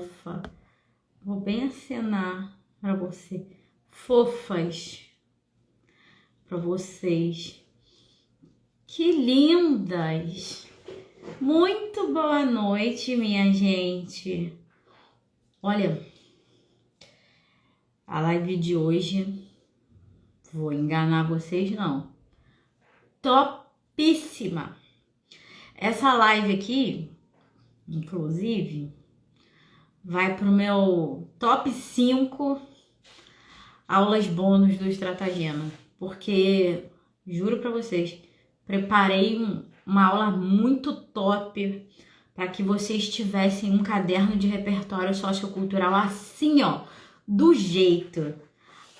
fofa. Vou bem acenar para você. Fofas. Para vocês. Que lindas. Muito boa noite, minha gente. Olha, a live de hoje, vou enganar vocês não. Topíssima. Essa live aqui, inclusive, vai pro meu top 5 aulas bônus do Estratagema, porque juro pra vocês, preparei uma aula muito top para que vocês tivessem um caderno de repertório sociocultural assim, ó, do jeito.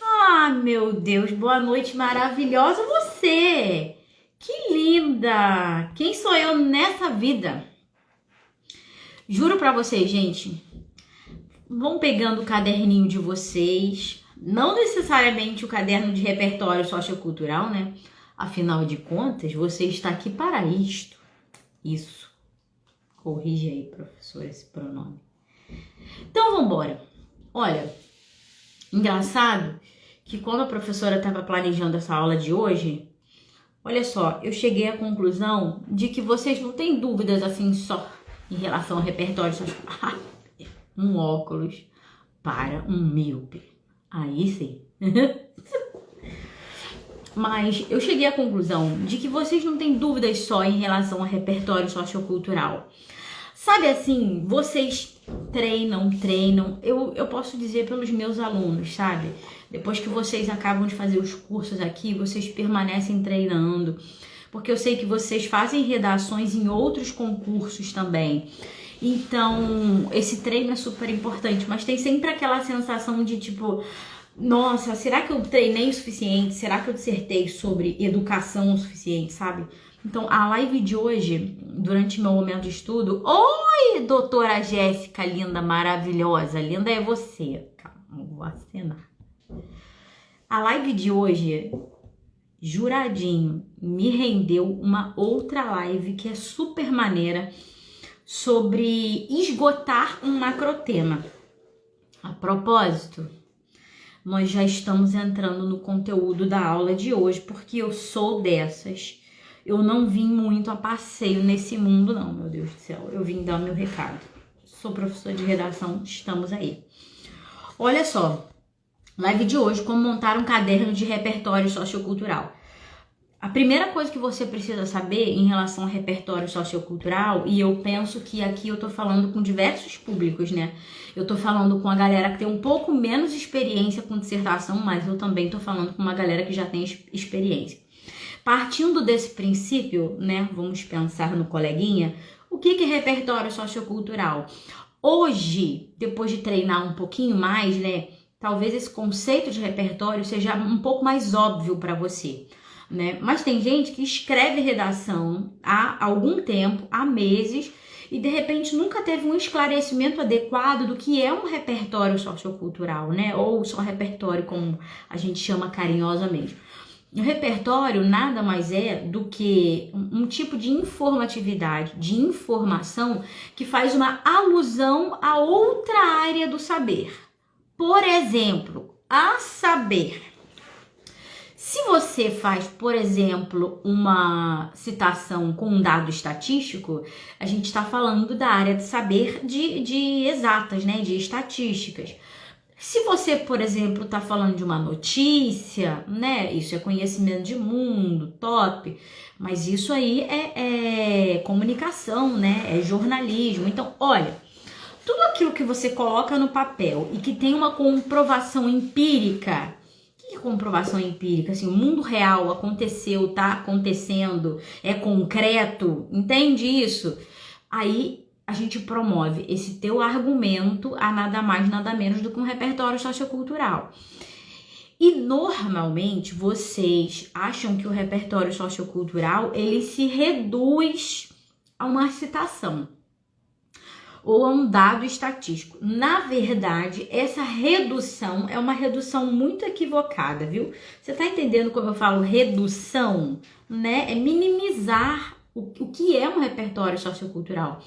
Ah, meu Deus, boa noite maravilhosa você! Que linda! Quem sou eu nessa vida? Juro pra vocês, gente, vão pegando o caderninho de vocês, não necessariamente o caderno de repertório sociocultural, né? Afinal de contas, você está aqui para isto. Isso. Corrige aí, professor, esse pronome. Então, vamos embora. Olha, engraçado que quando a professora estava planejando essa aula de hoje, olha só, eu cheguei à conclusão de que vocês não têm dúvidas assim só em relação ao repertório sociocultural. Um óculos para um míope. Aí sim. Mas eu cheguei à conclusão de que vocês não têm dúvidas só em relação ao repertório sociocultural. Sabe assim, vocês treinam, eu posso dizer pelos meus alunos, sabe? Depois que vocês acabam de fazer os cursos aqui, vocês permanecem treinando. Porque eu sei que vocês fazem redações em outros concursos também. Então, esse treino é super importante, mas tem sempre aquela sensação de tipo, nossa, será que eu treinei o suficiente? Será que eu dissertei sobre educação o suficiente, sabe? Então, a live de hoje, durante meu momento de estudo... Oi, doutora Jéssica, linda, maravilhosa. Linda é você. Calma, vou acenar. A live de hoje, juradinho, me rendeu uma outra live que é super maneira sobre esgotar um macrotema. A propósito, nós já estamos entrando no conteúdo da aula de hoje, porque eu sou dessas. Eu não vim muito a passeio nesse mundo, não, meu Deus do céu. Eu vim dar meu recado. Sou professora de redação, estamos aí. Olha só, live de hoje, como montar um caderno de repertório sociocultural. A primeira coisa que você precisa saber em relação ao repertório sociocultural, e eu penso que aqui eu tô falando com diversos públicos, né? Eu tô falando com a galera que tem um pouco menos experiência com dissertação, mas eu também tô falando com uma galera que já tem experiência. Partindo desse princípio, né, vamos pensar no coleguinha, o que é repertório sociocultural? Hoje, depois de treinar um pouquinho mais, né, talvez esse conceito de repertório seja um pouco mais óbvio para você, né? Mas tem gente que escreve redação há algum tempo, há meses, e de repente nunca teve um esclarecimento adequado do que é um repertório sociocultural, né? Ou só repertório, como a gente chama carinhosamente. O repertório nada mais é do que um tipo de informatividade, de informação que faz uma alusão a outra área do saber. Por exemplo, a saber. Se você faz, por exemplo, uma citação com um dado estatístico, a gente está falando da área de saber de exatas, né, de estatísticas. Se você, por exemplo, está falando de uma notícia, né, isso é conhecimento de mundo, top, mas isso aí é comunicação, né, é jornalismo. Então, olha, tudo aquilo que você coloca no papel e que tem uma comprovação empírica. Que comprovação empírica? Assim, o mundo real aconteceu, tá acontecendo, é concreto, entende isso? Aí a gente promove esse teu argumento a nada mais, nada menos do que um repertório sociocultural. E normalmente vocês acham que o repertório sociocultural ele se reduz a uma citação ou a um dado estatístico. Na verdade, essa redução é uma redução muito equivocada, viu? Você tá entendendo como eu falo redução, né? É minimizar O que é um repertório sociocultural?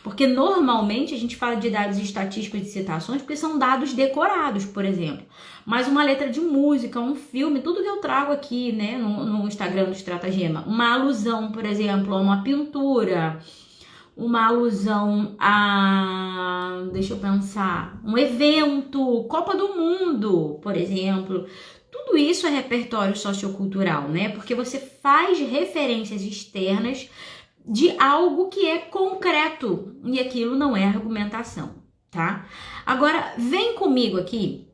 Porque normalmente a gente fala de dados estatísticos de citações porque são dados decorados, por exemplo. Mas uma letra de música, um filme, tudo que eu trago aqui, né, no Instagram do Estratagema, uma alusão, por exemplo, a uma pintura, uma alusão a, deixa eu pensar, um evento, Copa do Mundo, por exemplo. Tudo isso é repertório sociocultural, né? Porque você faz referências externas de algo que é concreto e aquilo não é argumentação, tá? Agora, vem comigo aqui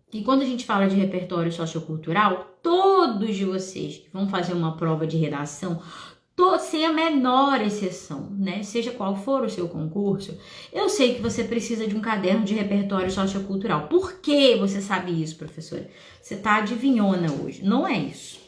que quando a gente fala de repertório sociocultural, todos vocês que vão fazer uma prova de redação, sem a menor exceção, né? Seja qual for o seu concurso, eu sei que você precisa de um caderno de repertório sociocultural. Por que você sabe isso, professora? Você tá adivinhona hoje. Não é isso.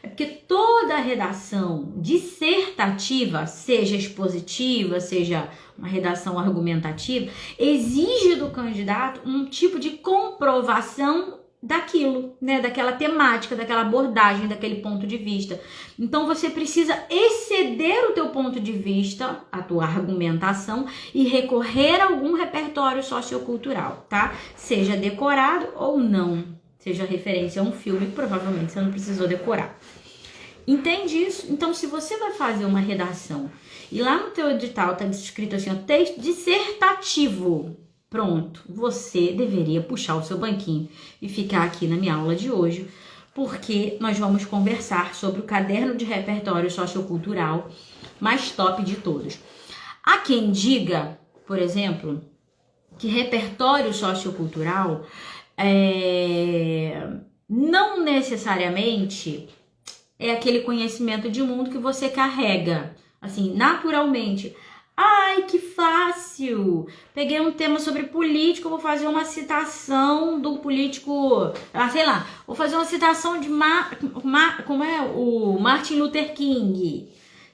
É porque toda redação dissertativa, seja expositiva, seja uma redação argumentativa, exige do candidato um tipo de comprovação daquilo, né, daquela temática, daquela abordagem, daquele ponto de vista. Então você precisa exceder o teu ponto de vista, a tua argumentação e recorrer a algum repertório sociocultural, tá? Seja decorado ou não, seja referência a um filme que provavelmente você não precisou decorar. Entende isso? Então, se você vai fazer uma redação e lá no teu edital tá escrito assim, ó, texto dissertativo, pronto, você deveria puxar o seu banquinho e ficar aqui na minha aula de hoje, porque nós vamos conversar sobre o caderno de repertório sociocultural mais top de todos. Há quem diga, por exemplo, que repertório sociocultural não necessariamente é aquele conhecimento de mundo que você carrega, assim, naturalmente. Ai, que fácil! Peguei um tema sobre político, vou fazer uma citação do político, sei lá, vou fazer uma citação de como é o Martin Luther King.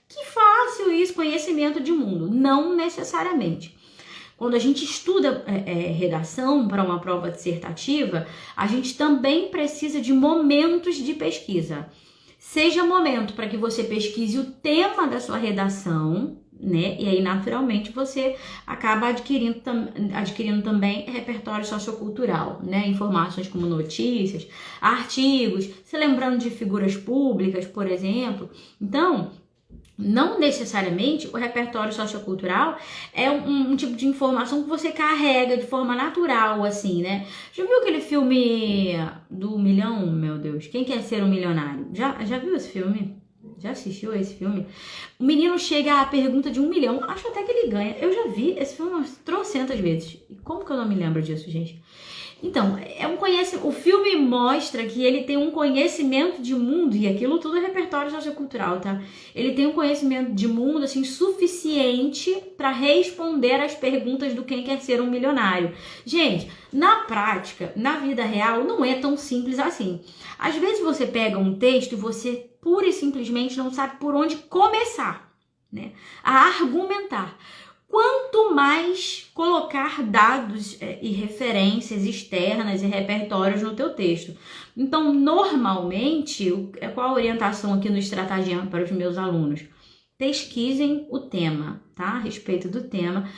Que fácil isso, conhecimento de mundo. Não necessariamente. Quando a gente estuda redação para uma prova dissertativa, a gente também precisa de momentos de pesquisa. Seja momento para que você pesquise o tema da sua redação, né? E aí, naturalmente, você acaba adquirindo também repertório sociocultural, né? Informações como notícias, artigos, se lembrando de figuras públicas, por exemplo. Então, não necessariamente o repertório sociocultural é um tipo de informação que você carrega de forma natural, assim, né? Já viu aquele filme do milhão? Meu Deus, quem quer ser um milionário? Já viu esse filme? Já assistiu esse filme? O menino chega à pergunta de 1 milhão, acho até que ele ganha. Eu já vi esse filme umas trocentas vezes. E como que eu não me lembro disso, gente? Então, o filme mostra que ele tem um conhecimento de mundo, e aquilo tudo é repertório sociocultural, tá? Ele tem um conhecimento de mundo, assim, suficiente para responder às perguntas do quem quer ser um milionário. Gente, na prática, na vida real, não é tão simples assim. Às vezes você pega um texto e você pura e simplesmente não sabe por onde começar, né? A argumentar. Quanto mais colocar dados e referências externas e repertórios no teu texto. Então, normalmente, qual a orientação aqui no Estratagema para os meus alunos? Pesquisem o tema, tá? A respeito do tema.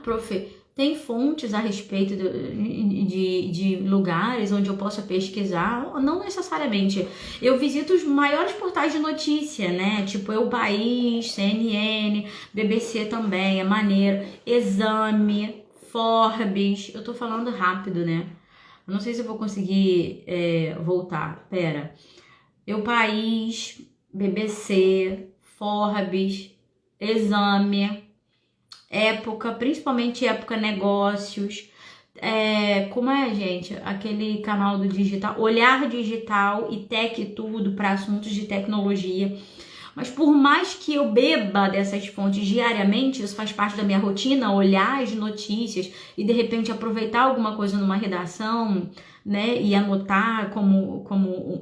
Prof, tem fontes a respeito de lugares onde eu possa pesquisar? Não necessariamente. Eu visito os maiores portais de notícia, né? Tipo Eu País, CNN, BBC também, é maneiro. Exame, Forbes. Eu tô falando rápido, né? Eu não sei se eu vou conseguir voltar. Pera. Eu País, BBC, Forbes, Exame, Época, principalmente Época Negócios, como é, gente? Aquele canal do digital, Olhar Digital e Tech Tudo para assuntos de tecnologia. Mas por mais que eu beba dessas fontes diariamente, isso faz parte da minha rotina, olhar as notícias e de repente aproveitar alguma coisa numa redação, né, e anotar como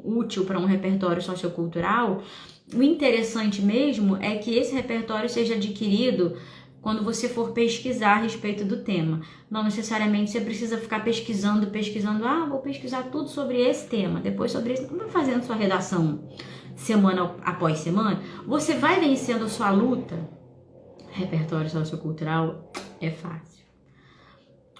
útil para um repertório sociocultural. O interessante mesmo é que esse repertório seja adquirido quando você for pesquisar a respeito do tema. Não necessariamente você precisa ficar pesquisando, vou pesquisar tudo sobre esse tema, depois sobre esse, vai fazendo sua redação semana após semana, você vai vencendo a sua luta. Repertório sociocultural é fácil.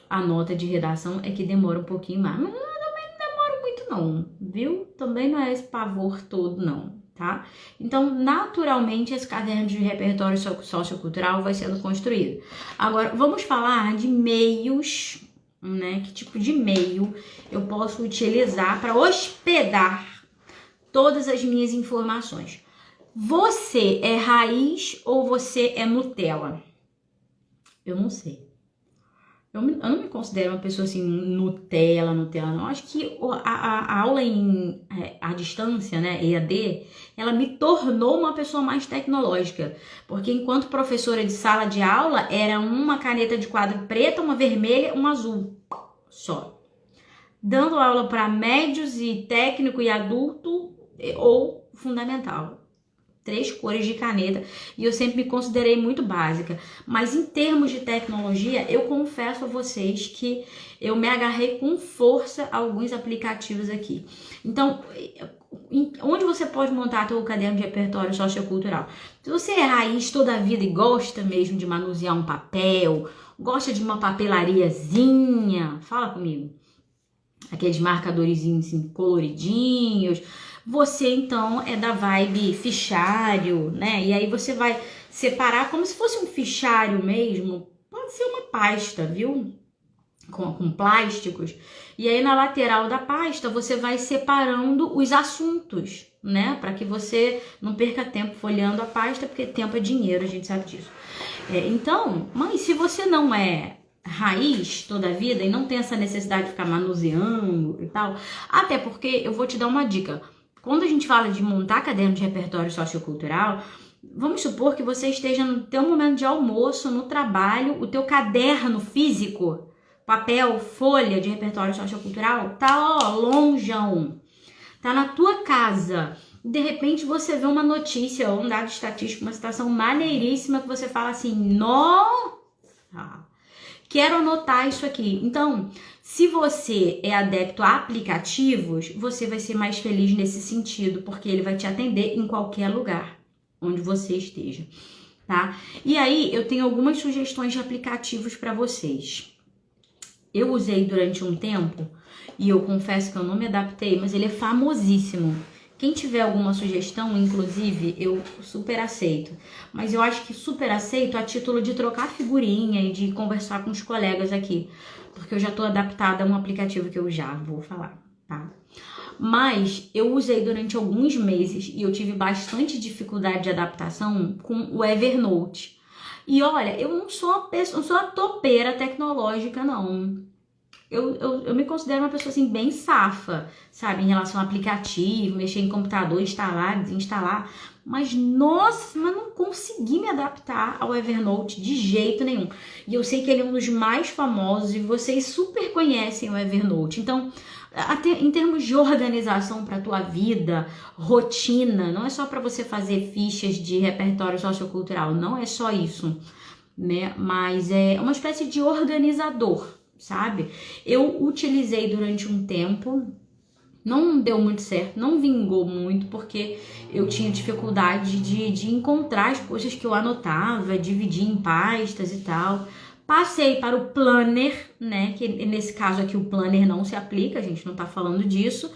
A nota de redação é que demora um pouquinho mais, mas também não demora muito não, viu? Também não é esse pavor todo não, tá? Então, naturalmente, esse caderno de repertório sociocultural vai sendo construído. Agora, vamos falar de meios, né? Que tipo de meio eu posso utilizar para hospedar todas as minhas informações. Você é raiz ou você é Nutella? Eu não sei. Eu não me considero uma pessoa assim, Nutella, não. Eu acho que a aula à distância, né, EAD, ela me tornou uma pessoa mais tecnológica. Porque enquanto professora de sala de aula, era uma caneta de quadro preta, uma vermelha, uma azul. Só. Dando aula para médios e técnico e adulto ou fundamental. 3 cores de caneta, e eu sempre me considerei muito básica, mas em termos de tecnologia, eu confesso a vocês que eu me agarrei com força a alguns aplicativos aqui. Então, onde você pode montar seu caderno de repertório sociocultural? Se você é raiz toda a vida e gosta mesmo de manusear um papel, gosta de uma papelariazinha, fala comigo, aqueles marcadorzinhos assim, coloridinhos. Você, então, é da vibe fichário, né? E aí você vai separar como se fosse um fichário mesmo. Pode ser uma pasta, viu? Com plásticos. E aí, na lateral da pasta, você vai separando os assuntos, né? Para que você não perca tempo folheando a pasta, porque tempo é dinheiro, a gente sabe disso. Então, mas se você não é raiz toda a vida e não tem essa necessidade de ficar manuseando e tal, até porque eu vou te dar uma dica. Quando a gente fala de montar caderno de repertório sociocultural, vamos supor que você esteja no teu momento de almoço, no trabalho, o teu caderno físico, papel, folha de repertório sociocultural, tá longeão, tá na tua casa. De repente você vê uma notícia ou um dado estatístico, uma situação maneiríssima que você fala assim, nossa, quero anotar isso aqui. Então, se você é adepto a aplicativos, você vai ser mais feliz nesse sentido, porque ele vai te atender em qualquer lugar onde você esteja, tá? E aí, eu tenho algumas sugestões de aplicativos para vocês. Eu usei durante um tempo, e eu confesso que eu não me adaptei, mas ele é famosíssimo. Quem tiver alguma sugestão, inclusive, eu super aceito. Mas eu acho que super aceito a título de trocar figurinha e de conversar com os colegas aqui. Porque eu já tô adaptada a um aplicativo que eu já vou falar, tá? Mas eu usei durante alguns meses e eu tive bastante dificuldade de adaptação com o Evernote. E olha, eu não sou uma topeira tecnológica, não. Eu me considero uma pessoa assim bem safa, sabe, em relação ao aplicativo, mexer em computador, instalar, desinstalar, mas nossa, mas não consegui me adaptar ao Evernote de jeito nenhum. E eu sei que ele é um dos mais famosos e vocês super conhecem o Evernote. Então, até em termos de organização para tua vida, rotina, não é só para você fazer fichas de repertório sociocultural, não é só isso, né? Mas é uma espécie de organizador, sabe? Eu utilizei durante um tempo, não deu muito certo, não vingou muito, porque eu tinha dificuldade de encontrar as coisas que eu anotava, dividir em pastas e tal. Passei para o Planner, né? Que nesse caso aqui o Planner não se aplica, a gente não tá falando disso.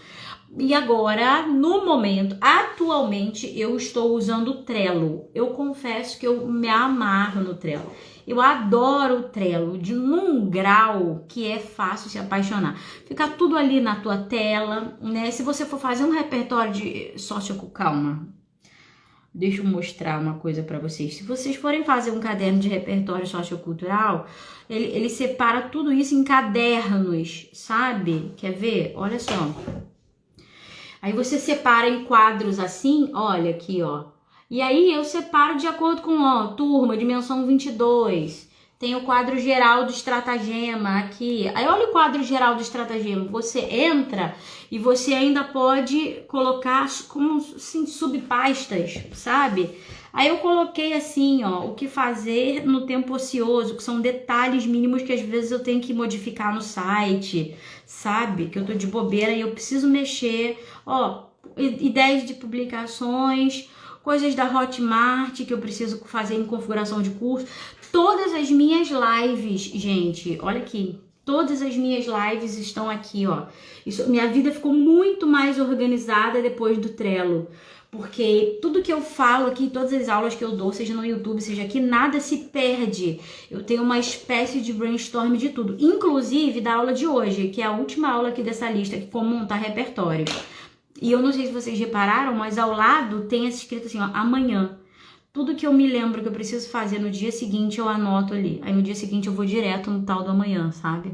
E agora, no momento, atualmente, eu estou usando o Trello. Eu confesso que eu me amarro no Trello. Eu adoro o Trello, num grau que é fácil se apaixonar. Fica tudo ali na tua tela, né? Se você for fazer um repertório de calma, deixa eu mostrar uma coisa para vocês. Se vocês forem fazer um caderno de repertório sociocultural, ele separa tudo isso em cadernos, sabe? Quer ver? Olha só. Aí você separa em quadros assim, olha aqui, ó. E aí eu separo de acordo com, ó, turma, dimensão 22, Tem o quadro geral do estratagema aqui. Aí olha o quadro geral do estratagema. Você entra e você ainda pode colocar como assim, subpastas, sabe? Aí eu coloquei assim, ó, o que fazer no tempo ocioso, que são detalhes mínimos que às vezes eu tenho que modificar no site, sabe? Que eu tô de bobeira e eu preciso mexer. Ó, ideias de publicações, coisas da Hotmart que eu preciso fazer em configuração de curso. Todas as minhas lives, gente, olha aqui, todas as minhas lives estão aqui, ó. Minha vida ficou muito mais organizada depois do Trello, porque tudo que eu falo aqui, todas as aulas que eu dou, seja no YouTube, seja aqui, nada se perde. Eu tenho uma espécie de brainstorm de tudo, inclusive da aula de hoje, que é a última aula aqui dessa lista, que é como montar repertório. E eu não sei se vocês repararam, mas ao lado tem escrito assim, ó, amanhã. Tudo que eu me lembro que eu preciso fazer no dia seguinte, eu anoto ali. Aí no dia seguinte eu vou direto no tal do amanhã, sabe?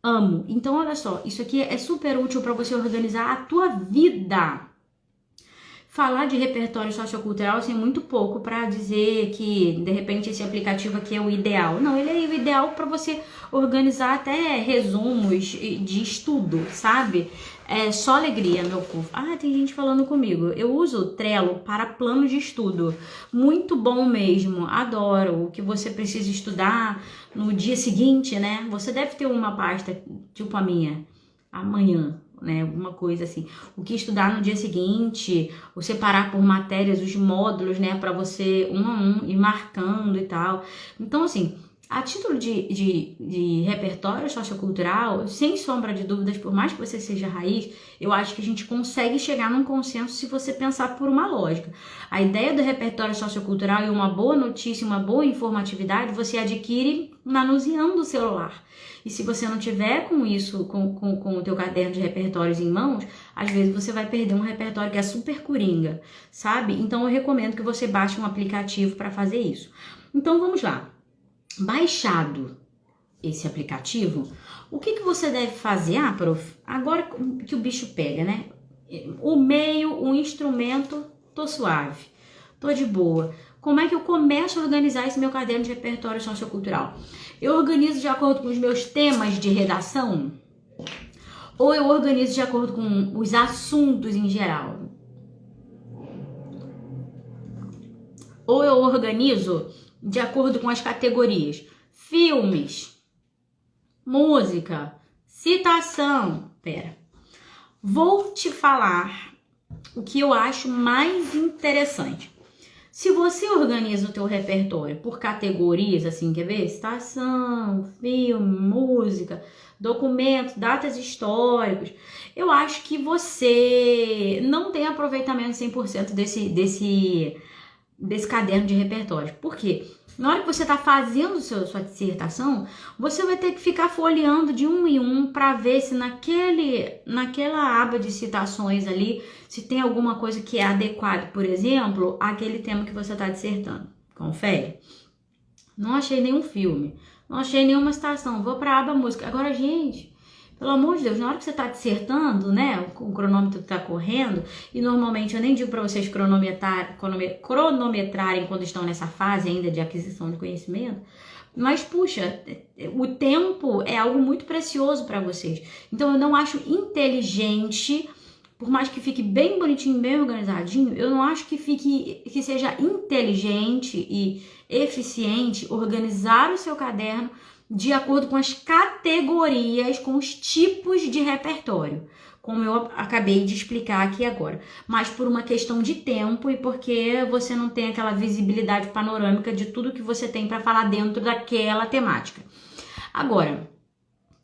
Amo. Então, olha só, isso aqui é super útil para você organizar a tua vida. Falar de repertório sociocultural assim, é muito pouco para dizer que, de repente, esse aplicativo aqui é o ideal. Não, ele é o ideal para você organizar até resumos de estudo, sabe? É só alegria, meu povo. Ah, tem gente falando comigo. Eu uso o Trello para plano de estudo. Muito bom mesmo. Adoro. O que você precisa estudar no dia seguinte, né? Você deve ter uma pasta, tipo a minha, amanhã, né? Alguma coisa assim. O que estudar no dia seguinte, ou separar por matérias os módulos, né? Para você um a um ir marcando e tal. Então, assim, a título de repertório sociocultural, sem sombra de dúvidas, por mais que você seja raiz, eu acho que a gente consegue chegar num consenso se você pensar por uma lógica. A ideia do repertório sociocultural e uma boa notícia, uma boa informatividade, você adquire manuseando o celular. E se você não tiver com isso, com o teu caderno de repertórios em mãos, às vezes você vai perder um repertório que é super coringa, sabe? Então eu recomendo que você baixe um aplicativo para fazer isso. Então vamos lá. Baixado esse aplicativo, o que você deve fazer? Ah, prof, agora que o bicho pega, né? O meio, o instrumento, tô suave, tô de boa. Como é que eu começo a organizar esse meu caderno de repertório sociocultural? Eu organizo de acordo com os meus temas de redação? Ou eu organizo de acordo com os assuntos em geral? Ou eu organizo de acordo com as categorias: filmes, música, citação. Vou te falar o que eu acho mais interessante. Se você organiza o teu repertório por categorias, assim, quer ver? Citação, filme, música, documentos, datas históricos, eu acho que você não tem aproveitamento 100% desse caderno de repertório. Por quê? Na hora que você está fazendo sua dissertação, você vai ter que ficar folheando de um em um para ver se naquela aba de citações ali, se tem alguma coisa que é adequada, por exemplo, àquele tema que você está dissertando. Confere. Não achei nenhum filme, não achei nenhuma citação, vou para a aba música. Agora, gente, pelo amor de Deus, na hora que você está dissertando, né, o cronômetro está correndo, e normalmente eu nem digo para vocês cronometrarem quando estão nessa fase ainda de aquisição de conhecimento, mas, puxa, o tempo é algo muito precioso para vocês. Então, eu não acho inteligente, por mais que fique bem bonitinho, bem organizadinho, eu não acho que seja inteligente e eficiente organizar o seu caderno de acordo com as categorias, com os tipos de repertório, como eu acabei de explicar aqui agora. Mas por uma questão de tempo e porque você não tem aquela visibilidade panorâmica de tudo que você tem para falar dentro daquela temática. Agora,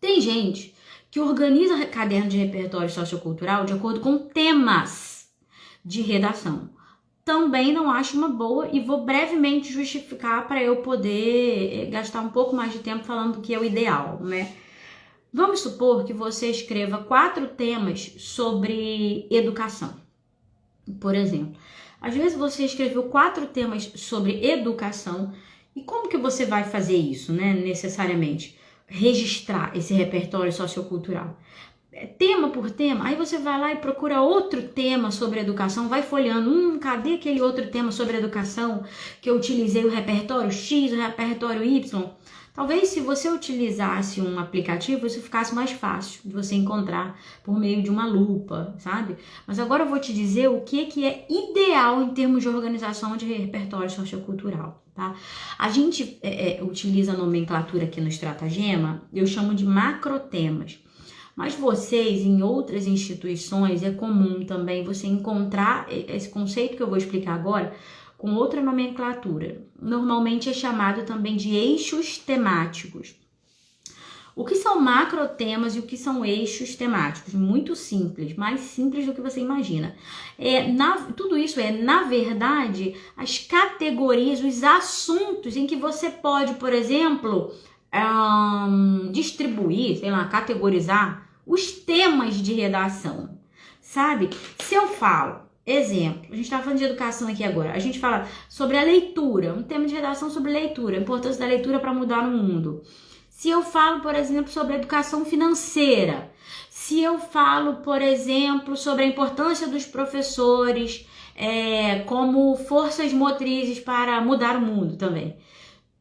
tem gente que organiza caderno de repertório sociocultural de acordo com temas de redação. Também não acho uma boa e vou brevemente justificar para eu poder gastar um pouco mais de tempo falando do que é o ideal, né? Vamos supor que você escreva 4 temas sobre educação, por exemplo. Às vezes você escreveu 4 temas sobre educação e como que você vai fazer isso, né? Necessariamente registrar esse repertório sociocultural. tema por tema, aí você vai lá e procura outro tema sobre educação, vai folheando, cadê aquele outro tema sobre educação que eu utilizei o repertório X, o repertório Y? Talvez se você utilizasse um aplicativo, isso ficasse mais fácil de você encontrar por meio de uma lupa, sabe? Mas agora eu vou te dizer o que é ideal em termos de organização de repertório sociocultural, tá? A gente utiliza a nomenclatura aqui no Estratagema, eu chamo de macrotemas. Mas vocês, em outras instituições, é comum também você encontrar esse conceito que eu vou explicar agora com outra nomenclatura. Normalmente é chamado também de eixos temáticos. O que são macrotemas e o que são eixos temáticos? Muito simples, mais simples do que você imagina. Tudo isso na verdade, as categorias, os assuntos em que você pode, por exemplo, distribuir, categorizar os temas de redação, sabe? Se eu falo, exemplo, a gente tá falando de educação aqui agora, a gente fala sobre a leitura, um tema de redação sobre leitura, a importância da leitura para mudar o mundo. Se eu falo, por exemplo, sobre educação financeira, se eu falo, por exemplo, sobre a importância dos professores como forças motrizes para mudar o mundo também.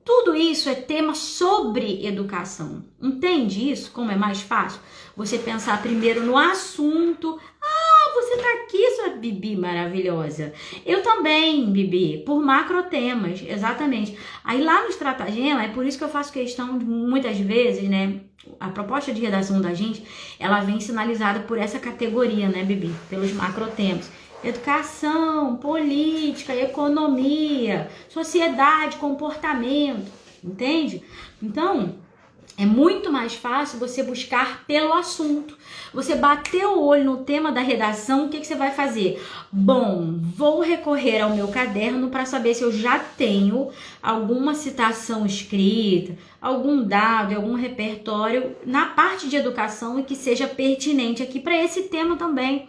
Tudo isso é tema sobre educação. Entende isso? Como é mais fácil? Você pensar primeiro no assunto. Você tá aqui, sua Bibi maravilhosa. Eu também, Bibi, por macrotemas, exatamente. Aí lá no Estratagema, é por isso que eu faço questão de, muitas vezes, né? A proposta de redação da gente, ela vem sinalizada por essa categoria, né, Bibi? Pelos macrotemas. Educação, política, economia, sociedade, comportamento, entende? Então, é muito mais fácil você buscar pelo assunto. Você bater o olho no tema da redação, o que você vai fazer? Bom, vou recorrer ao meu caderno para saber se eu já tenho alguma citação escrita, algum dado, algum repertório na parte de educação e que seja pertinente aqui para esse tema também.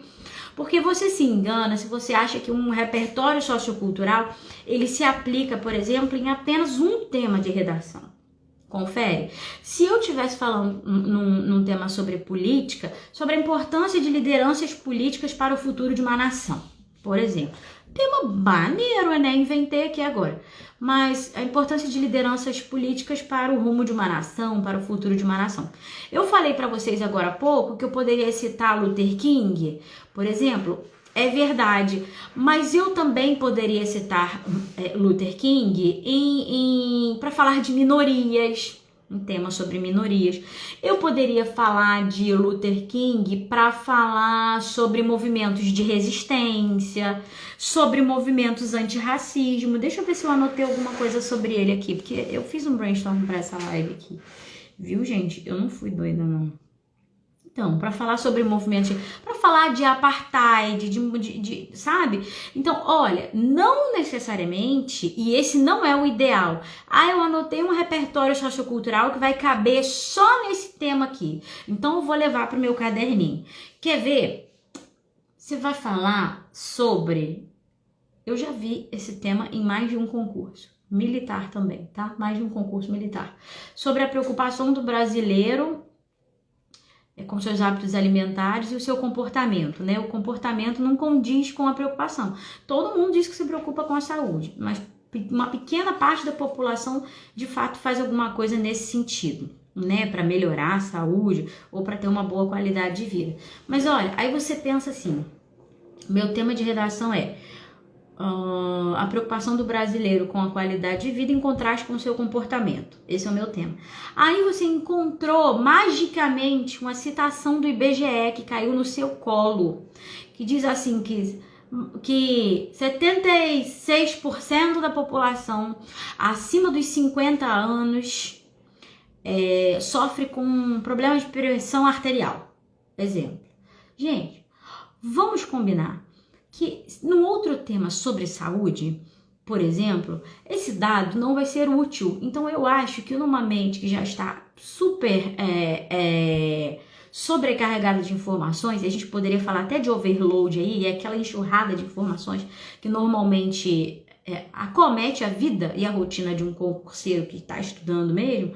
Porque você se engana se você acha que um repertório sociocultural, ele se aplica, por exemplo, em apenas um tema de redação. Confere? Se eu estivesse falando num tema sobre política, sobre a importância de lideranças políticas para o futuro de uma nação, por exemplo. Tema maneiro, né? Inventei aqui agora. Mas a importância de lideranças políticas para o rumo de uma nação, para o futuro de uma nação. Eu falei para vocês agora há pouco que eu poderia citar Luther King, por exemplo. É verdade, mas eu também poderia citar Luther King para falar de minorias, um tema sobre minorias. Eu poderia falar de Luther King para falar sobre movimentos de resistência, sobre movimentos antirracismo. Deixa eu ver se eu anotei alguma coisa sobre ele aqui, porque eu fiz um brainstorm para essa live aqui. Viu, gente? Eu não fui doida, não. Então, para falar sobre movimentos, para falar de apartheid, sabe? Então, olha, não necessariamente, e esse não é o ideal. Eu anotei um repertório sociocultural que vai caber só nesse tema aqui. Então, eu vou levar para o meu caderninho. Quer ver? Você vai falar sobre... Eu já vi esse tema em mais de um concurso. Militar também, tá? Mais de um concurso militar. Sobre a preocupação do brasileiro com seus hábitos alimentares e o seu comportamento, né? O comportamento não condiz com a preocupação. Todo mundo diz que se preocupa com a saúde, mas uma pequena parte da população, de fato, faz alguma coisa nesse sentido, né? Para melhorar a saúde ou para ter uma boa qualidade de vida. Mas olha, aí você pensa assim, meu tema de redação é a preocupação do brasileiro com a qualidade de vida em contraste com o seu comportamento. Esse é o meu tema. Aí você encontrou magicamente uma citação do IBGE que caiu no seu colo, que diz assim que 76% da população acima dos 50 anos sofre com problemas de pressão arterial. Exemplo. Gente, vamos combinar que no outro tema sobre saúde, por exemplo, esse dado não vai ser útil. Então eu acho que numa mente que já está super sobrecarregada de informações, e a gente poderia falar até de overload aí, é aquela enxurrada de informações que normalmente acomete a vida e a rotina de um concurseiro que está estudando mesmo,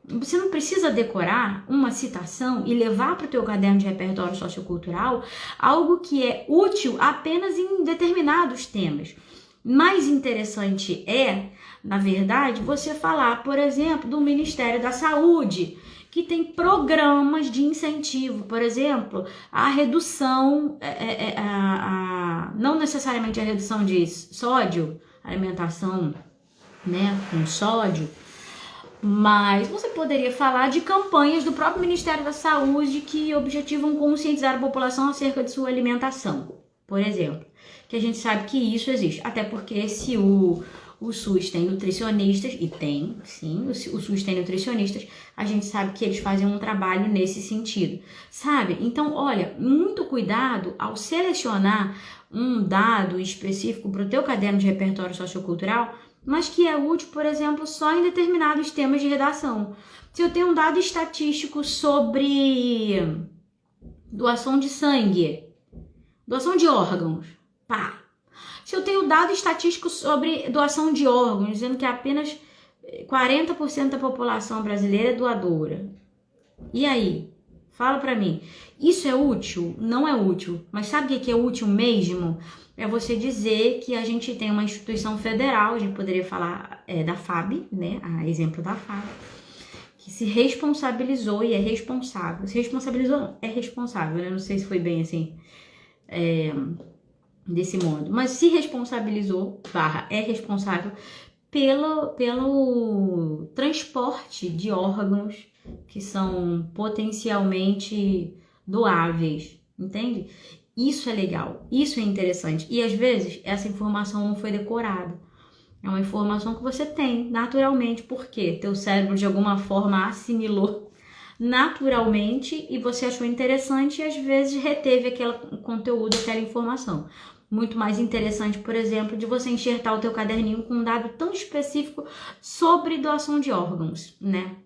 Você não precisa decorar uma citação e levar para o teu caderno de repertório sociocultural algo que é útil apenas em determinados temas. Mais interessante é, na verdade, você falar, por exemplo, do Ministério da Saúde, que tem programas de incentivo, por exemplo, a redução, não necessariamente a redução de sódio, alimentação, né, com sódio, mas você poderia falar de campanhas do próprio Ministério da Saúde que objetivam conscientizar a população acerca de sua alimentação, por exemplo, que a gente sabe que isso existe, até porque se o SUS tem nutricionistas, e tem, sim, o SUS tem nutricionistas, a gente sabe que eles fazem um trabalho nesse sentido, sabe? Então, olha, muito cuidado ao selecionar um dado específico para o teu caderno de repertório sociocultural, mas que é útil, por exemplo, só em determinados temas de redação. Se eu tenho um dado estatístico sobre doação de sangue, doação de órgãos, pá. Se eu tenho dado estatístico sobre doação de órgãos, dizendo que apenas 40% da população brasileira é doadora. E aí? Fala pra mim. Isso é útil? Não é útil. Mas sabe o que é útil mesmo? É você dizer que a gente tem uma instituição federal, a gente poderia falar da FAB, né? A exemplo da FAB, que se responsabilizou e é responsável. Se responsabilizou, não, é responsável, né? Não sei se foi bem assim, desse modo. Mas se responsabilizou, é responsável pelo transporte de órgãos que são potencialmente doáveis, entende? Isso é legal, isso é interessante. E às vezes essa informação não foi decorada. É uma informação que você tem naturalmente, porque teu cérebro de alguma forma assimilou naturalmente e você achou interessante e às vezes reteve aquele conteúdo, aquela informação. Muito mais interessante, por exemplo, de você enxertar o teu caderninho com um dado tão específico sobre doação de órgãos, né?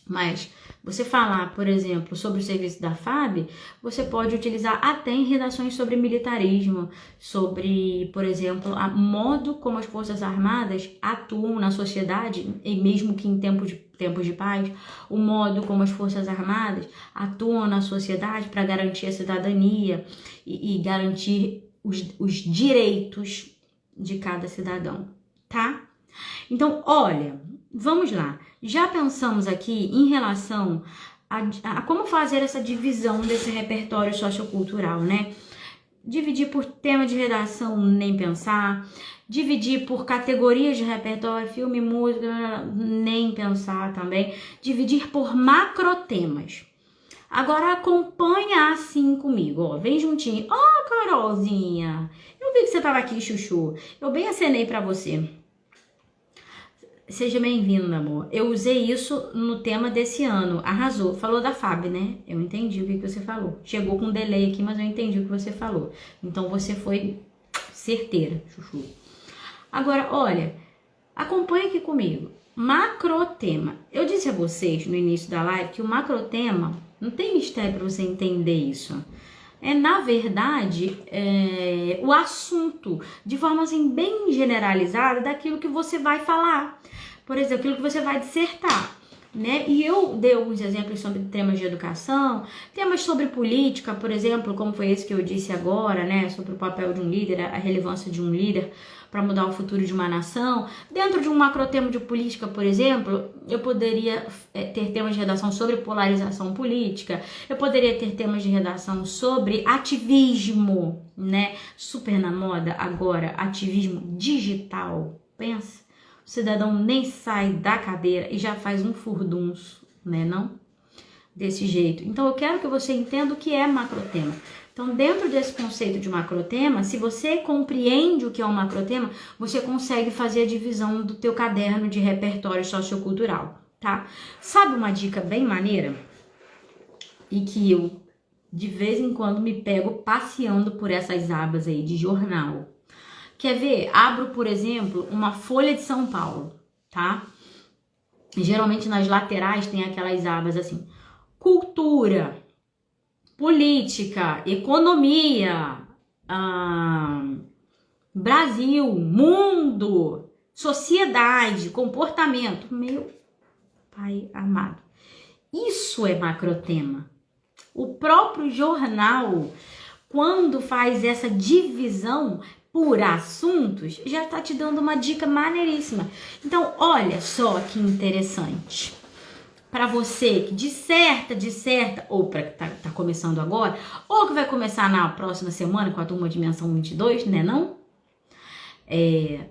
Mas você falar, por exemplo, sobre o serviço da FAB, você pode utilizar até em redações sobre militarismo, sobre, por exemplo, o modo como as Forças Armadas atuam na sociedade, e mesmo que em tempos de paz, o modo como as Forças Armadas atuam na sociedade para garantir a cidadania e garantir os direitos de cada cidadão, tá? Então, olha, vamos lá. Já pensamos aqui em relação a como fazer essa divisão desse repertório sociocultural, né? Dividir por tema de redação, nem pensar. Dividir por categorias de repertório, filme, música, nem pensar também. Dividir por macrotemas. Agora acompanha assim comigo, ó. Vem juntinho. Ó, Carolzinha, eu vi que você tava aqui, chuchu. Eu bem acenei pra você. Seja bem-vindo, amor. Eu usei isso no tema desse ano. Arrasou. Falou da FAB, né? Eu entendi o que você falou. Chegou com um delay aqui, mas eu entendi o que você falou. Então você foi certeira, chuchu. Agora, olha, acompanha aqui comigo. Macrotema. Eu disse a vocês no início da live que o macrotema não tem mistério para você entender isso. Na verdade, o assunto, de forma assim bem generalizada, daquilo que você vai falar. Por exemplo, aquilo que você vai dissertar, né? E eu dei alguns exemplos sobre temas de educação, temas sobre política, por exemplo, como foi esse que eu disse agora, né? Sobre o papel de um líder, a relevância de um líder para mudar o futuro de uma nação. Dentro de um macrotema de política, por exemplo, eu poderia ter temas de redação sobre polarização política, eu poderia ter temas de redação sobre ativismo, né? Super na moda agora, ativismo digital. Pensa, o cidadão nem sai da cadeira e já faz um furdunço, né, não? Desse jeito. Então eu quero que você entenda o que é macrotema. Então, dentro desse conceito de macrotema, se você compreende o que é um macrotema, você consegue fazer a divisão do teu caderno de repertório sociocultural, tá? Sabe uma dica bem maneira? E que eu, de vez em quando, me pego passeando por essas abas aí de jornal. Quer ver? Abro, por exemplo, uma Folha de São Paulo, tá? Geralmente nas laterais tem aquelas abas assim, cultura, política, economia, Brasil, mundo, sociedade, comportamento. Meu Pai amado. Isso é macrotema. O próprio jornal, quando faz essa divisão por assuntos, já está te dando uma dica maneiríssima. Então, olha só que interessante. Para você que disserta, ou para que tá começando agora, ou que vai começar na próxima semana com a turma Dimensão 22, né não?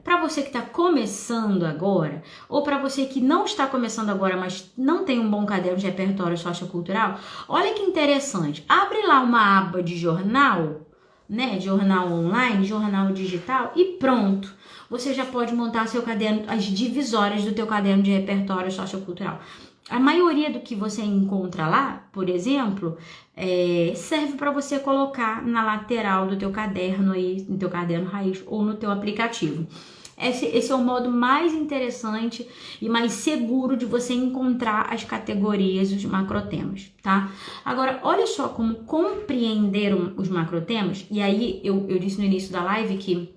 Para você que está começando agora, ou para você que não está começando agora, mas não tem um bom caderno de repertório sociocultural, olha que interessante. Abre lá uma aba de jornal, né? Jornal online, jornal digital e pronto. Você já pode montar seu caderno, as divisórias do teu caderno de repertório sociocultural. A maioria do que você encontra lá, por exemplo, serve para você colocar na lateral do teu caderno aí, no teu caderno raiz ou no teu aplicativo. Esse é o modo mais interessante e mais seguro de você encontrar as categorias, os macrotemas, tá? Agora, olha só como compreender os macrotemas. E aí, eu disse no início da live que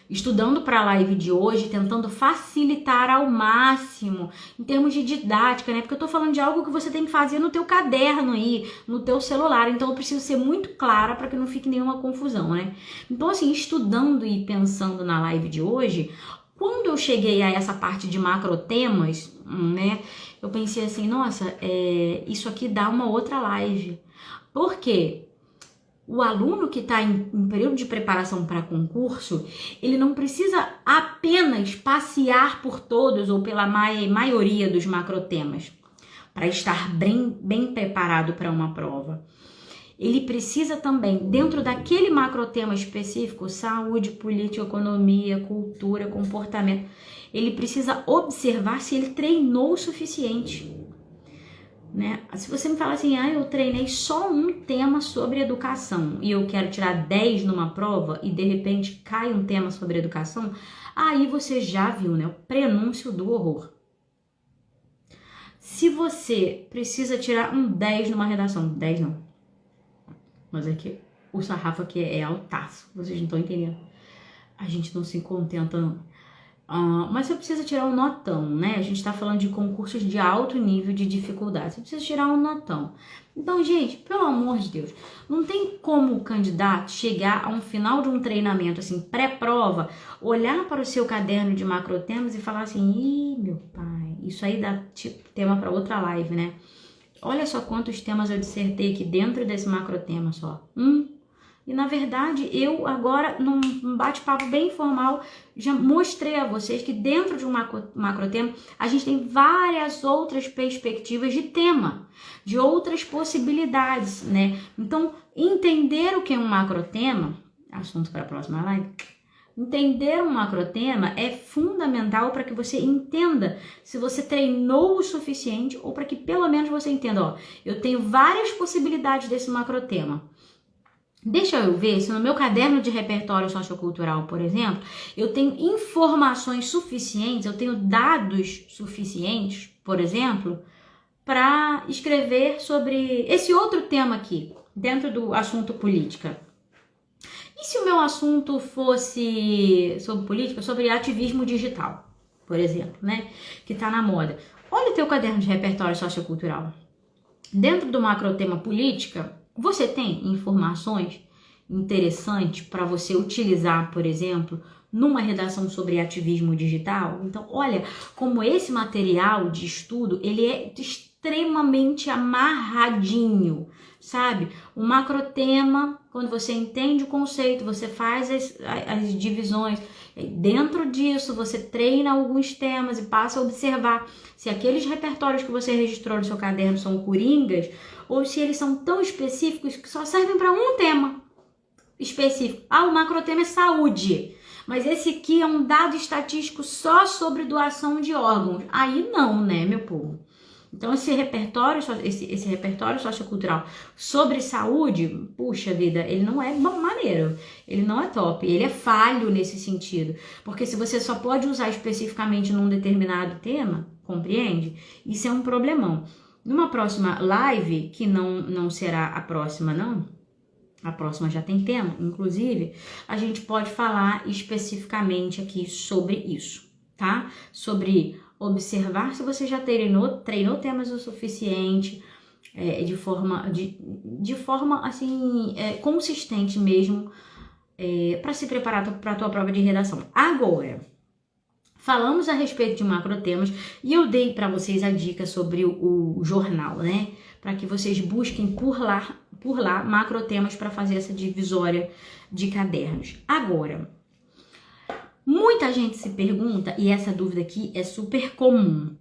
estudando para a live de hoje, tentando facilitar ao máximo em termos de didática, né? Porque eu tô falando de algo que você tem que fazer no teu caderno aí, no teu celular. Então eu preciso ser muito clara para que não fique nenhuma confusão, né? Então assim, estudando e pensando na live de hoje, quando eu cheguei a essa parte de macrotemas, né? Eu pensei assim, nossa, isso aqui dá uma outra live. Por quê? O aluno que está em período de preparação para concurso, ele não precisa apenas passear por todos ou pela maioria dos macrotemas para estar bem preparado para uma prova. Ele precisa também, dentro daquele macrotema específico, saúde, política, economia, cultura, comportamento, ele precisa observar se ele treinou o suficiente. Né? Se você me fala assim, eu treinei só um tema sobre educação e eu quero tirar 10 numa prova e de repente cai um tema sobre educação, aí você já viu, né? O prenúncio do horror. Se você precisa tirar um 10 numa redação, 10 não, mas é que o sarrafo aqui é altaço, vocês não estão entendendo. A gente não se contenta não. Mas você precisa tirar um notão, né? A gente está falando de concursos de alto nível de dificuldade. Você precisa tirar um notão. Então, gente, pelo amor de Deus, não tem como o candidato chegar a um final de um treinamento, assim, pré-prova, olhar para o seu caderno de macrotemas e falar assim, ih, meu pai, isso aí dá tipo tema para outra live, né? Olha só quantos temas eu dissertei aqui dentro desse macrotema só. E na verdade, eu agora, num bate-papo bem informal, já mostrei a vocês que dentro de um macrotema, a gente tem várias outras perspectivas de tema, de outras possibilidades, né? Então, entender o que é um macrotema, assunto para a próxima live, entender um macrotema é fundamental para que você entenda se você treinou o suficiente ou para que pelo menos você entenda, eu tenho várias possibilidades desse macrotema. Deixa eu ver se no meu caderno de repertório sociocultural, por exemplo, eu tenho informações suficientes, eu tenho dados suficientes, por exemplo, para escrever sobre esse outro tema aqui, dentro do assunto política. E se o meu assunto fosse sobre política, sobre ativismo digital, por exemplo, né, que está na moda? Olha o teu caderno de repertório sociocultural. Dentro do macrotema política, você tem informações interessantes para você utilizar, por exemplo, numa redação sobre ativismo digital? Então, olha como esse material de estudo, ele é extremamente amarradinho, sabe? O macrotema, quando você entende o conceito, você faz as divisões. Dentro disso, você treina alguns temas e passa a observar se aqueles repertórios que você registrou no seu caderno são coringas ou se eles são tão específicos que só servem para um tema específico. O macrotema é saúde, mas esse aqui é um dado estatístico só sobre doação de órgãos. Aí não, né, meu povo? Então esse repertório sociocultural sobre saúde, puxa vida, ele não é maneiro, ele não é top, ele é falho nesse sentido, porque se você só pode usar especificamente num determinado tema, compreende? Isso é um problemão. Numa próxima live, que não será a próxima não, a próxima já tem tema, inclusive, a gente pode falar especificamente aqui sobre isso, tá? Sobre observar se você já treinou temas o suficiente, de forma assim, consistente mesmo, para se preparar para a tua prova de redação. Agora, falamos a respeito de macrotemas e eu dei para vocês a dica sobre o jornal, né? Para que vocês busquem por lá macrotemas para fazer essa divisória de cadernos. Agora, muita gente se pergunta, e essa dúvida aqui é super comum,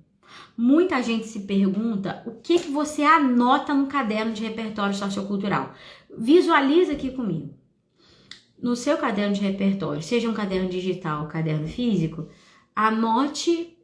muita gente se pergunta o que você anota no caderno de repertório sociocultural. Visualiza aqui comigo. No seu caderno de repertório, seja um caderno digital ou caderno físico, anote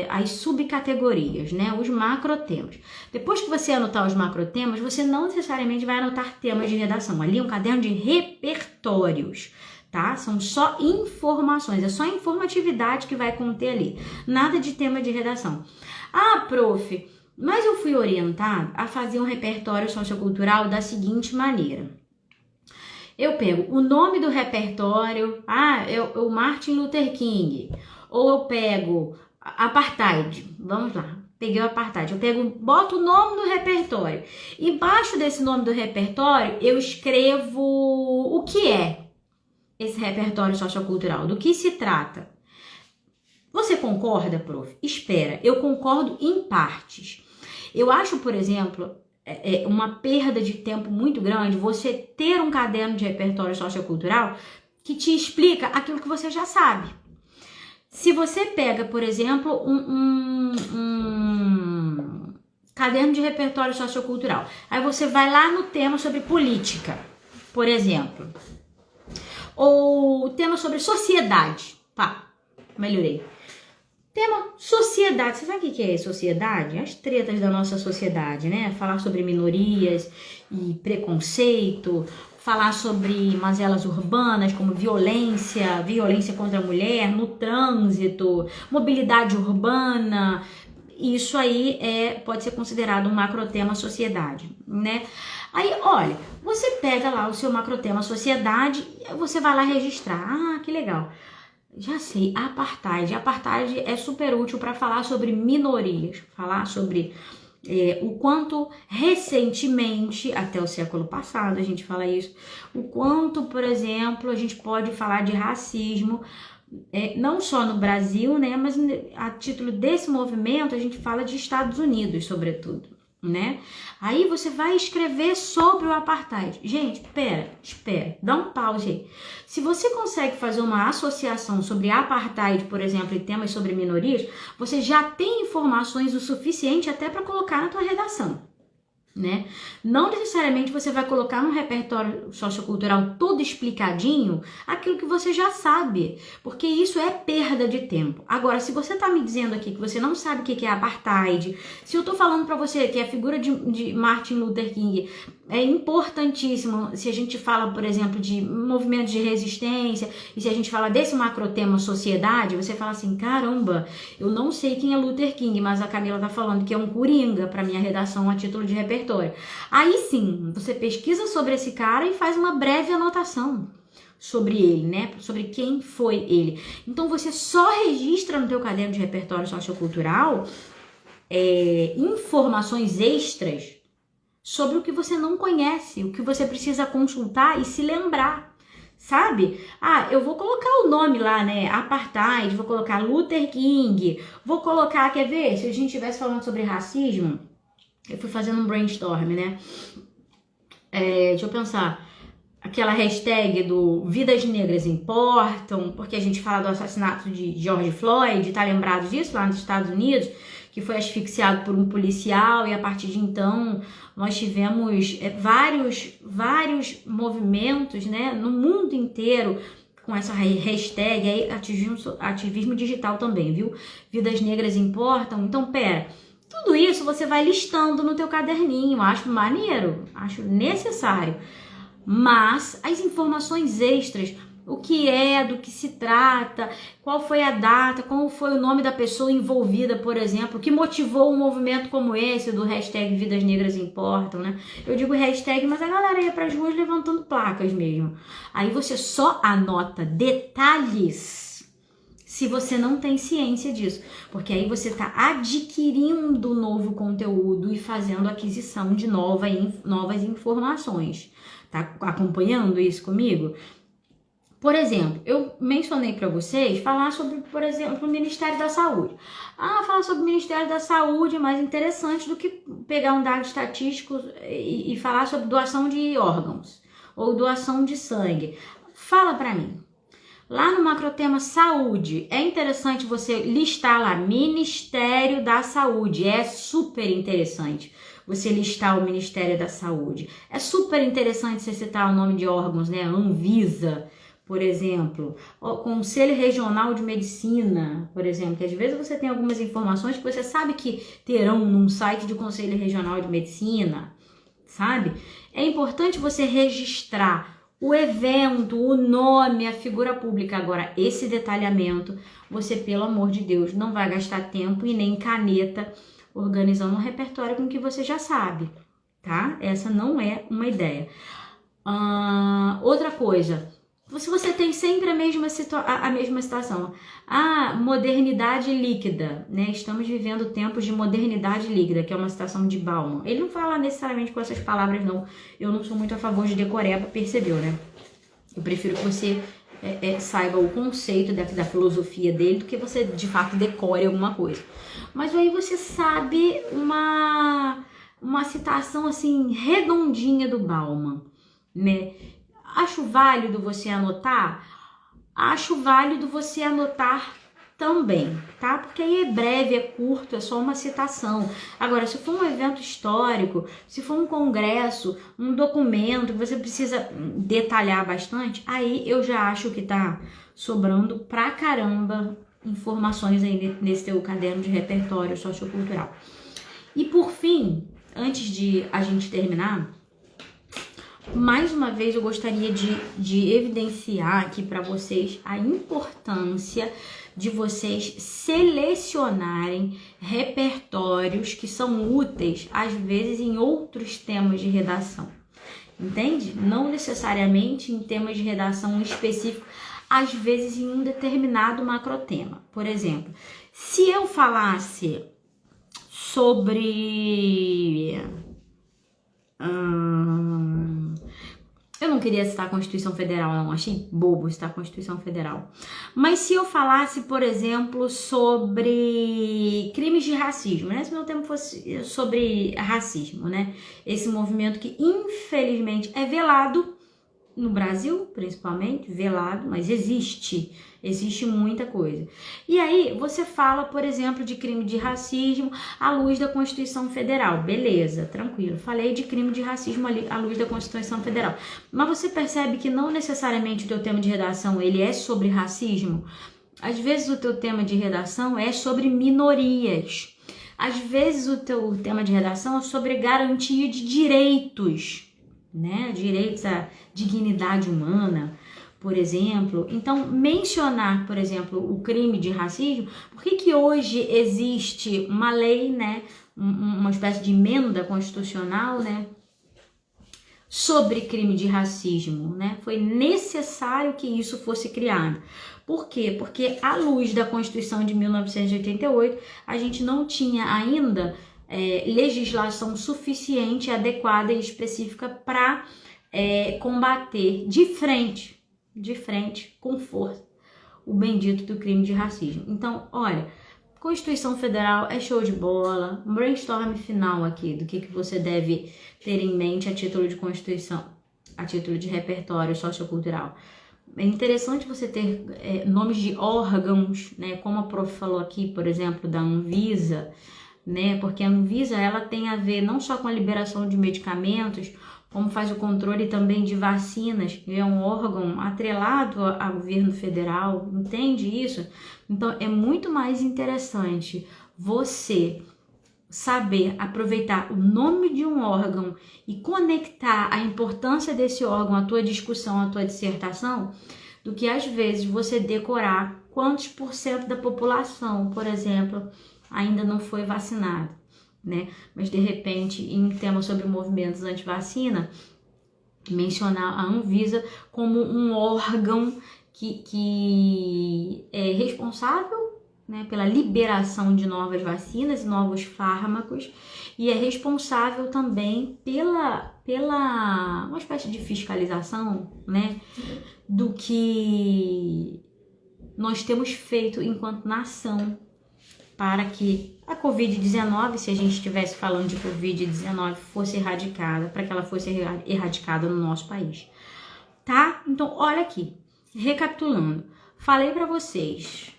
as subcategorias, né? Os macrotemas. Depois que você anotar os macrotemas, você não necessariamente vai anotar temas de redação. Ali é um caderno de repertórios, tá? São só informações, é só informatividade que vai conter ali. Nada de tema de redação. Ah, prof, mas eu fui orientada a fazer um repertório sociocultural da seguinte maneira. Eu pego o nome do repertório, o Martin Luther King, ou eu pego apartheid, vamos lá, peguei o apartheid, boto o nome do repertório, embaixo desse nome do repertório eu escrevo o que é esse repertório sociocultural, do que se trata. Você concorda, prof? Espera, eu concordo em partes. Eu acho, por exemplo, uma perda de tempo muito grande você ter um caderno de repertório sociocultural que te explica aquilo que você já sabe. Se você pega, por exemplo, um caderno de repertório sociocultural, aí você vai lá no tema sobre política, por exemplo, ou tema sobre sociedade, melhorei. Tema sociedade, você sabe o que é sociedade? As tretas da nossa sociedade, né? Falar sobre minorias e preconceito, falar sobre mazelas urbanas como violência contra a mulher no trânsito, mobilidade urbana. Isso aí pode ser considerado um macrotema sociedade, né? Aí, olha, você pega lá o seu macrotema sociedade, você vai lá registrar. Ah, que legal. Já sei, apartheid. Apartheid é super útil para falar sobre minorias, falar sobre o quanto recentemente, até o século passado a gente fala isso, o quanto, por exemplo, a gente pode falar de racismo, não só no Brasil, né, mas a título desse movimento a gente fala de Estados Unidos, sobretudo, né? Aí você vai escrever sobre o apartheid. Gente, espera, dá um pause aí. Se você consegue fazer uma associação sobre apartheid, por exemplo, e temas sobre minorias, você já tem informações o suficiente até para colocar na tua redação, né? Não necessariamente você vai colocar no repertório sociocultural todo explicadinho aquilo que você já sabe, porque isso é perda de tempo. Agora, se você tá me dizendo aqui que você não sabe o que é apartheid, se eu tô falando para você que a figura de Martin Luther King é importantíssimo, se a gente fala, por exemplo, de movimentos de resistência, e se a gente fala desse macrotema sociedade, você fala assim, caramba, eu não sei quem é Luther King, mas a Camila tá falando que é um coringa para minha redação a título de repertório. Aí sim, você pesquisa sobre esse cara e faz uma breve anotação sobre ele, né? Sobre quem foi ele. Então você só registra no teu caderno de repertório sociocultural informações extras sobre o que você não conhece, o que você precisa consultar e se lembrar, sabe? Ah, eu vou colocar o nome lá, né? Apartheid, vou colocar Luther King, vou colocar, quer ver? Se a gente estivesse falando sobre racismo, eu fui fazendo um brainstorm, né? Deixa eu pensar. Aquela hashtag do Vidas Negras Importam, porque a gente fala do assassinato de George Floyd, tá lembrado disso lá nos Estados Unidos? Que foi asfixiado por um policial e a partir de então nós tivemos vários movimentos, né, no mundo inteiro com essa hashtag, aí ativismo digital também, viu? Vidas Negras Importam. Então, tudo isso você vai listando no teu caderninho, acho maneiro, acho necessário, mas as informações extras, o que do que se trata, qual foi a data, qual foi o nome da pessoa envolvida, por exemplo, o que motivou um movimento como esse do hashtag Vidas Negras Importam, né? Eu digo hashtag, mas a galera ia para as ruas levantando placas mesmo. Aí você só anota detalhes se você não tem ciência disso, porque aí você está adquirindo novo conteúdo e fazendo aquisição de novas informações. Tá acompanhando isso comigo? Por exemplo, eu mencionei para vocês falar sobre, por exemplo, o Ministério da Saúde. Falar sobre o Ministério da Saúde é mais interessante do que pegar um dado estatístico e falar sobre doação de órgãos ou doação de sangue. Fala para mim. Lá no macrotema saúde, é interessante você listar lá Ministério da Saúde. É super interessante você listar o Ministério da Saúde. É super interessante você citar o nome de órgãos, né? Anvisa, por exemplo, o Conselho Regional de Medicina, por exemplo, que às vezes você tem algumas informações que você sabe que terão num site do Conselho Regional de Medicina, sabe? É importante você registrar o evento, o nome, a figura pública. Agora, esse detalhamento, você, pelo amor de Deus, não vai gastar tempo e nem caneta organizando um repertório com o que você já sabe, tá? Essa não é uma ideia. Outra coisa, se você tem sempre a mesma situação, modernidade líquida, né? Estamos vivendo tempos de modernidade líquida, que é uma citação de Bauman. Ele não fala necessariamente com essas palavras, não. Eu não sou muito a favor de decoreba, percebeu, né? Eu prefiro que você saiba o conceito da filosofia dele do que você, de fato, decore alguma coisa. Mas aí você sabe uma citação, assim, redondinha do Bauman, né? Acho válido você anotar? Acho válido você anotar também, tá? Porque aí é breve, é curto, é só uma citação. Agora, se for um evento histórico, se for um congresso, um documento que você precisa detalhar bastante, aí eu já acho que tá sobrando pra caramba informações aí nesse teu caderno de repertório sociocultural. E por fim, antes de a gente terminar, mais uma vez eu gostaria de evidenciar aqui para vocês a importância de vocês selecionarem repertórios que são úteis, às vezes, em outros temas de redação. Entende? Não necessariamente em temas de redação específicos, às vezes em um determinado macrotema. Por exemplo, se eu falasse sobre... eu não queria citar a Constituição Federal, não. Achei bobo citar a Constituição Federal. Mas se eu falasse, por exemplo, sobre crimes de racismo, né? Se meu tema fosse sobre racismo, né? Esse movimento que, infelizmente, é velado no Brasil, principalmente, velado, mas existe muita coisa. E aí, você fala, por exemplo, de crime de racismo à luz da Constituição Federal. Beleza, tranquilo. Falei de crime de racismo à luz da Constituição Federal. Mas você percebe que não necessariamente o teu tema de redação ele é sobre racismo? Às vezes o teu tema de redação é sobre minorias. Às vezes o teu tema de redação é sobre garantia de direitos, né? Direitos à dignidade humana, por exemplo. Então, mencionar, por exemplo, o crime de racismo, por que hoje existe uma lei, né, uma espécie de emenda constitucional, né, sobre crime de racismo, né? Foi necessário que isso fosse criado. Por quê? Porque à luz da Constituição de 1988, a gente não tinha ainda legislação suficiente, adequada e específica para combater de frente, com força, o bendito do crime de racismo. Então, olha, Constituição Federal é show de bola, um brainstorm final aqui do que você deve ter em mente a título de Constituição, a título de repertório sociocultural. É interessante você ter nomes de órgãos, né, como a prof falou aqui, por exemplo, da Anvisa, né, porque a Anvisa ela tem a ver não só com a liberação de medicamentos, como faz o controle também de vacinas, é um órgão atrelado ao governo federal, entende isso? Então, é muito mais interessante você saber aproveitar o nome de um órgão e conectar a importância desse órgão à tua discussão, à tua dissertação, do que às vezes você decorar quantos % da população, por exemplo, ainda não foi vacinado, né? Mas de repente, em temas sobre movimentos anti-vacina, mencionar a Anvisa como um órgão que é responsável, né, pela liberação de novas vacinas e novos fármacos, e é responsável também pela uma espécie de fiscalização, né, do que nós temos feito enquanto nação para que a Covid-19, se a gente estivesse falando de Covid-19, fosse erradicada, para que ela fosse erradicada no nosso país, tá? Então, olha aqui, recapitulando, falei para vocês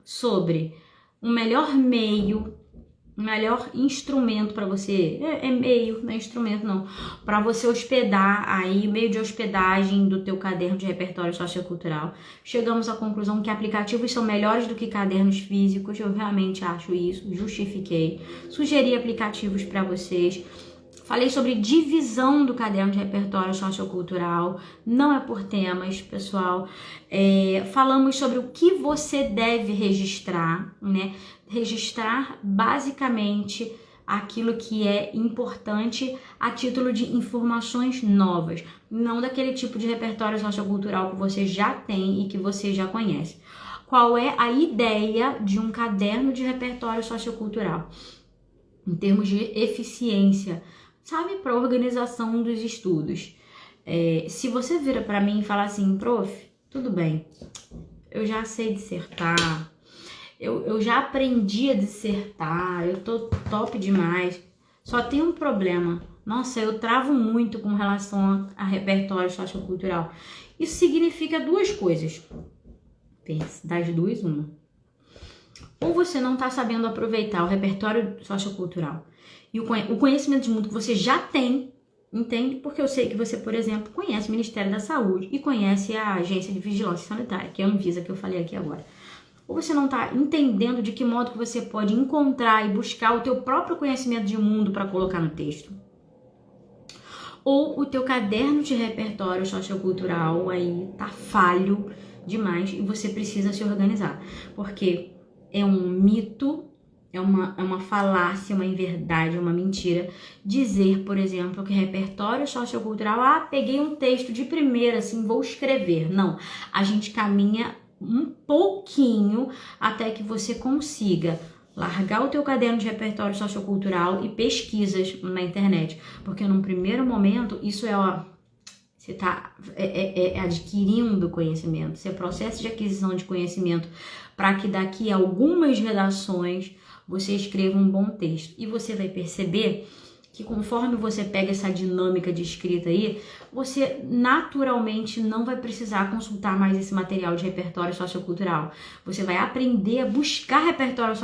sobre um melhor meio, um melhor instrumento para você, meio, não é instrumento não, para você hospedar aí, meio de hospedagem do teu caderno de repertório sociocultural. Chegamos à conclusão que aplicativos são melhores do que cadernos físicos, eu realmente acho isso, justifiquei. Sugeri aplicativos para vocês. Falei sobre divisão do caderno de repertório sociocultural, não é por temas, pessoal. Falamos sobre o que você deve registrar, né? Registrar basicamente aquilo que é importante a título de informações novas, não daquele tipo de repertório sociocultural que você já tem e que você já conhece. Qual é a ideia de um caderno de repertório sociocultural? Em termos de eficiência, sabe, para a organização dos estudos. Se você vira para mim e fala assim, prof, tudo bem, eu já sei dissertar, eu já aprendi a dissertar, eu tô top demais, só tem um problema, nossa, eu travo muito com relação a repertório sociocultural. Isso significa duas coisas, das duas, uma. Ou você não está sabendo aproveitar o repertório sociocultural e o conhecimento de mundo que você já tem, entende? Porque eu sei que você, por exemplo, conhece o Ministério da Saúde e conhece a Agência de Vigilância Sanitária, que é a Anvisa, que eu falei aqui agora. Ou você não está entendendo de que modo que você pode encontrar e buscar o teu próprio conhecimento de mundo para colocar no texto. Ou o teu caderno de repertório sociocultural aí tá falho demais e você precisa se organizar. Porque é um mito, é uma falácia, uma inverdade, uma mentira dizer, por exemplo, que repertório sociocultural, peguei um texto de primeira, assim, vou escrever. Não, a gente caminha um pouquinho até que você consiga largar o teu caderno de repertório sociocultural e pesquisas na internet, porque num primeiro momento isso você está adquirindo conhecimento, esse é processo de aquisição de conhecimento para que daqui a algumas redações você escreva um bom texto. E você vai perceber que conforme você pega essa dinâmica de escrita aí, você naturalmente não vai precisar consultar mais esse material de repertório sociocultural. Você vai aprender a buscar repertório sociocultural